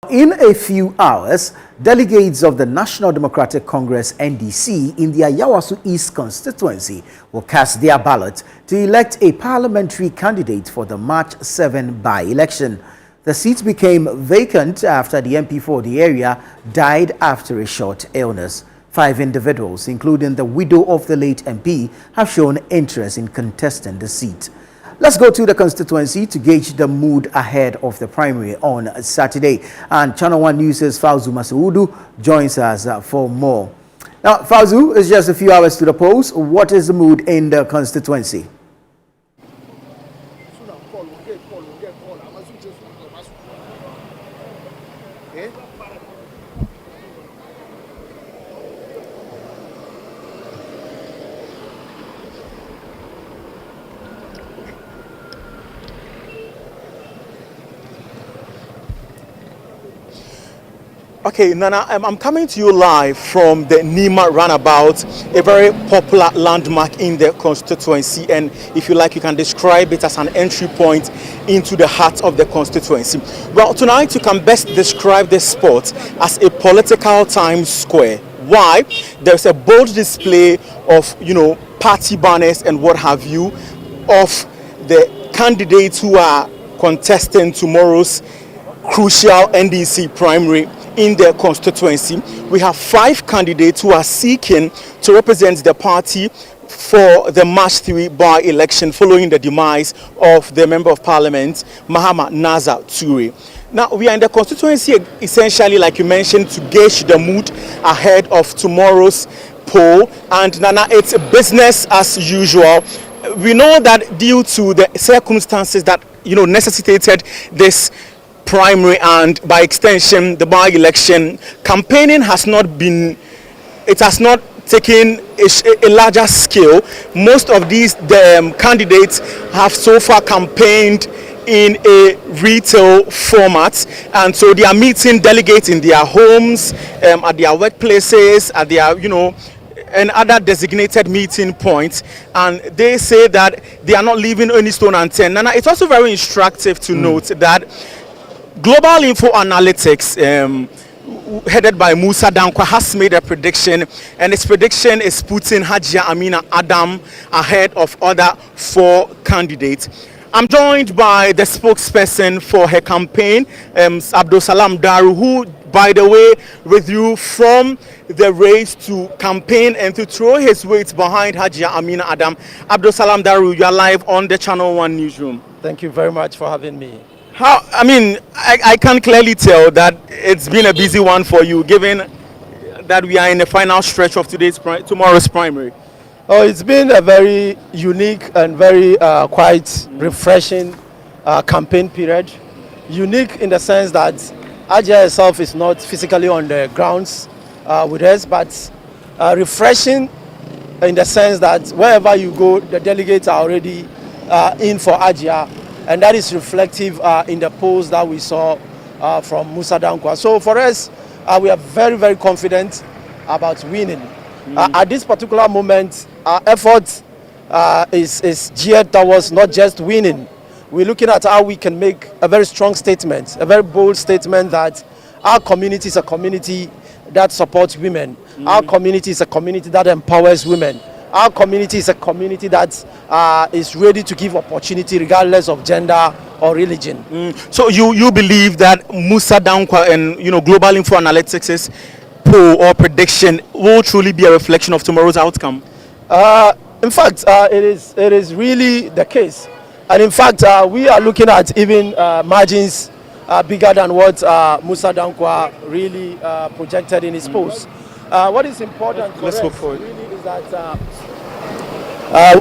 In a few hours, delegates of the National Democratic Congress NDC in the Ayawaso East Constituency will cast their ballot to elect a parliamentary candidate for the March 7 by-election. The seat became vacant after the MP for the area died after a short illness. 5 individuals, including the widow of the late MP, have shown interest in contesting the seat. Let's go to the constituency to gauge the mood ahead of the primary on Saturday. And ChannelOne News' Fauzu Masaudu joins us for more. Now, Fauzu, it's just a few hours to the polls. What is the mood in the constituency? Okay, Nana, I'm coming to you live from the Nima Runabout, a very popular landmark in the constituency. And if you like, you can describe it as an entry point into the heart of the constituency. Well, tonight you can best describe this spot as a political Times Square. Why? There's a bold display of, party banners and what have you of the candidates who are contesting tomorrow's crucial NDC primary in the constituency. We have 5 candidates who are seeking to represent the party for the March 3 by-election following the demise of the Member of Parliament, Mahama Nazar Ture. Now, we are in the constituency essentially, like you mentioned, to gauge the mood ahead of tomorrow's poll. And Nana, it's business as usual. We know that due to the circumstances that, necessitated this primary and by extension the by-election, campaigning has not taken a larger scale. Most of these candidates have so far campaigned in a retail format, and so they are meeting delegates in their homes, at their workplaces, at their and other designated meeting points, and they say that they are not leaving any stone unturned. And it's also very instructive to note that Global Info Analytics, headed by Musa Dankwa, has made a prediction, and its prediction is putting Hajia Amina Adam ahead of other 4 candidates. I'm joined by the spokesperson for her campaign, Abdul Salam Daru, who, by the way, withdrew from the race to campaign and to throw his weight behind Hajia Amina Adam. Abdul Salam Daru, you are live on the ChannelOne newsroom. Thank you very much for having me. I can clearly tell that it's been a busy one for you, given that we are in the final stretch of tomorrow's primary. Oh, it's been a very unique and very quite refreshing campaign period. Unique in the sense that Ajia herself is not physically on the grounds with us, but refreshing in the sense that wherever you go, the delegates are already in for Ajia. And that is reflective in the polls that we saw from Musa Dankwa. So for us, we are very, very confident about winning. At this particular moment, our effort is geared towards not just winning. We're looking at how we can make a very strong statement, a very bold statement that our community is a community that supports women. Our community is a community that empowers women. Our community is a community that is ready to give opportunity regardless of gender or religion. So you believe that Musa Dankwa and Global Info Analytics' poll or prediction will truly be a reflection of tomorrow's outcome? In fact, it is really the case. And in fact, we are looking at even margins bigger than what Musa Dankwa really projected in his polls. What is important for us really is that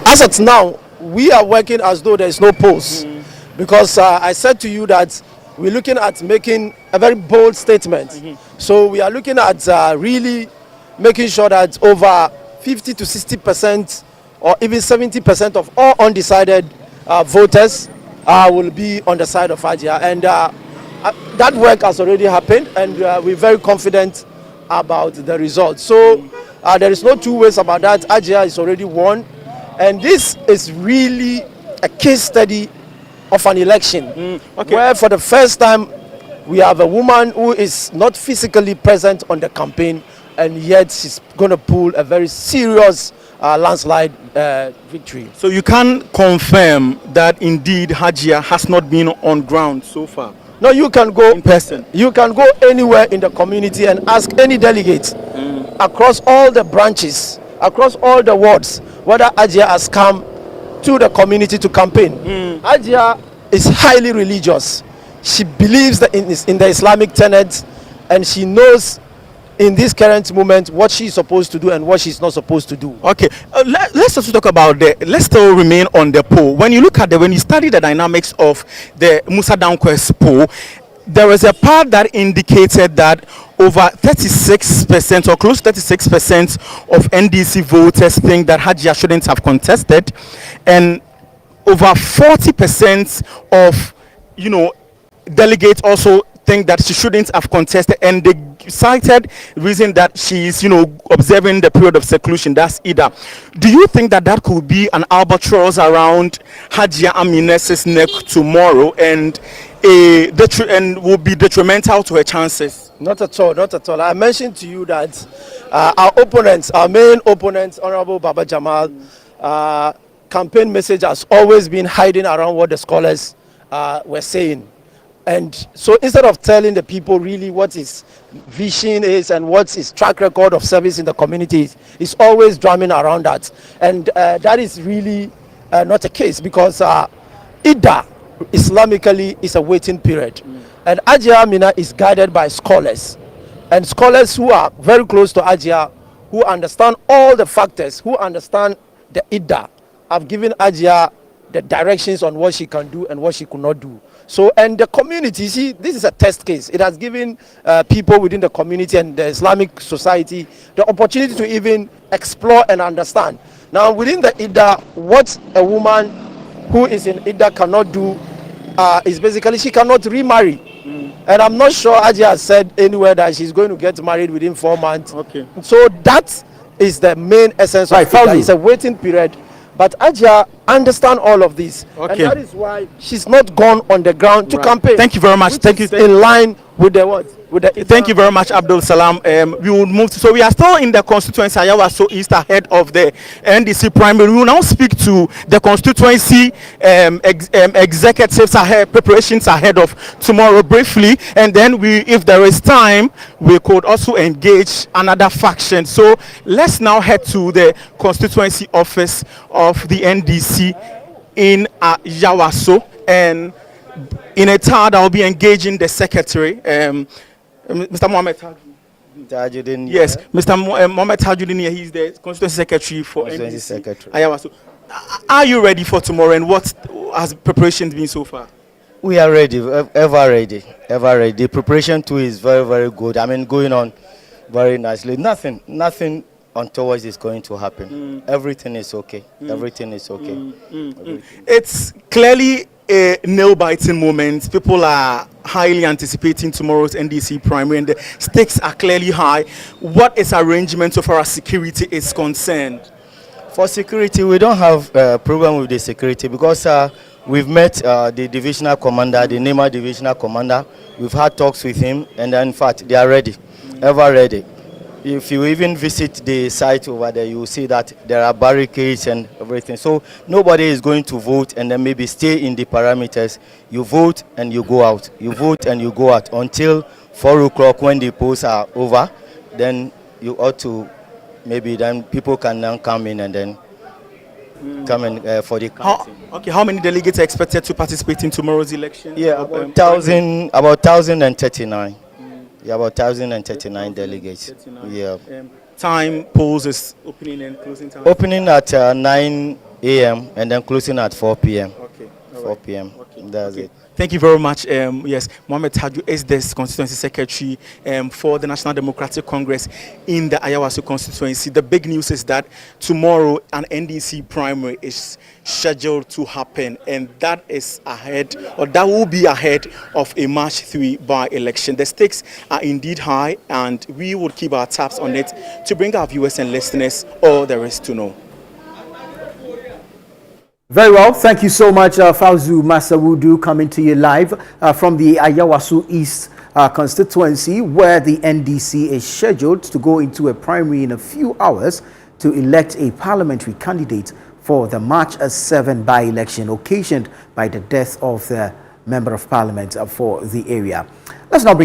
as of now, we are working as though there is no polls. Because I said to you that we're looking at making a very bold statement. So we are looking at really making sure that over 50 to 60% or even 70% of all undecided voters will be on the side of Ajia. And that work has already happened, and we're very confident about the results. So there is no 2 ways about that. Ajia is already won, and this is really a case study of an election where for the first time we have a woman who is not physically present on the campaign, and yet she's going to pull a very serious landslide victory. So you can confirm that indeed Hajia has not been on ground so far? No, you can go in person. You can go anywhere in the community and ask any delegate across all the branches, across all the wards, whether Hajia has come to the community to campaign. Hajia is highly religious. She believes that in the Islamic tenets, and she knows in this current moment what she's supposed to do and what she's not supposed to do. Okay, let's also talk about let's still remain on the poll. When you look at when you study the dynamics of the Musa Danquest poll, there was a part that indicated that over 36% or close to 36% of NDC voters think that Hajia shouldn't have contested, and over 40% of delegates also think that she shouldn't have contested, and they cited reason that she is observing the period of seclusion. That's Ida. Do you think that could be an albatross around Hajia Amine's neck tomorrow, and will be detrimental to her chances? Not at all, not at all. I mentioned to you that our main opponents, Honorable Baba Jamal, campaign message has always been hiding around what the scholars were saying. And so instead of telling the people really what his vision is and what his track record of service in the community is always drumming around that. And that is really not the case, because Ida, Islamically, is a waiting period. And Hajia Amina is guided by scholars. And scholars who are very close to Hajia, who understand all the factors, who understand the Ida, have given Hajia the directions on what she can do and what she could not do. So, and the community, see, this is a test case. It has given people within the community and the Islamic society the opportunity to even explore and understand. Now, within the Ida, what a woman who is in Ida cannot do is basically she cannot remarry. And I'm not sure Hajia has said anywhere that she's going to get married within 4 months. Okay. So that is the main essence of Ida. It's a waiting period. But Hajia understands all of this, and that is why she's not gone on the ground to campaign. Thank you very much. Thank you. In line with the what? Thank you very much, Abdul Salam. We will move so we are still in the constituency Ayawaso East ahead of the NDC primary. We will now speak to the constituency executives ahead, preparations ahead of tomorrow briefly, and then if there is time, we could also engage another faction. So let's now head to the constituency office of the NDC in Ayawaso, and in a turn I will be engaging the secretary, Mr. Mohammed Tajuddin. Yes, Mr. Mohammed Tajuddin. He's the constituency secretary for NDC Ayawaso. Are you ready for tomorrow, and what has preparations been so far? We are ready, ever ready, ever ready. The preparation too is very, very good. I mean, going on very nicely. Nothing untoward is going to happen. Everything is okay. Everything is okay. It's clearly a nail-biting moment. People are highly anticipating tomorrow's NDC primary, and the stakes are clearly high. What is arrangement so far as security is concerned? For security, we don't have a problem with the security, because we've met the divisional commander, the NEMA divisional commander. We've had talks with him, and in fact, they are ready, ever ready. If you even visit the site over there, you will see that there are barricades and everything. So nobody is going to vote and then maybe stay in the parameters. You vote and you go out. You vote and you go out until 4 o'clock when the polls are over. Then you ought to, maybe then people can now come in and then come in for the counting. Okay, how many delegates are expected to participate in tomorrow's election? Yeah, about 1,039. Yeah, about 1,039 delegates. 39. Yeah. Time polls is opening and closing time? Opening at 9 a.m. and then closing at 4 p.m. Okay. 4 p.m. Okay. That's it. Thank you very much. Yes, Mohammed Taju is the constituency secretary for the National Democratic Congress in the Ayawaso constituency. The big news is that tomorrow an NDC primary is scheduled to happen, and that is ahead, or that will be ahead of a March 3 by-election. The stakes are indeed high, and we will keep our tabs on it to bring our viewers and listeners all there is to know. Very well. Thank you so much, Fauzu Masawudu, coming to you live from the Ayawaso East constituency, where the NDC is scheduled to go into a primary in a few hours to elect a parliamentary candidate for the March 7 by-election occasioned by the death of the Member of Parliament for the area. Let's now bring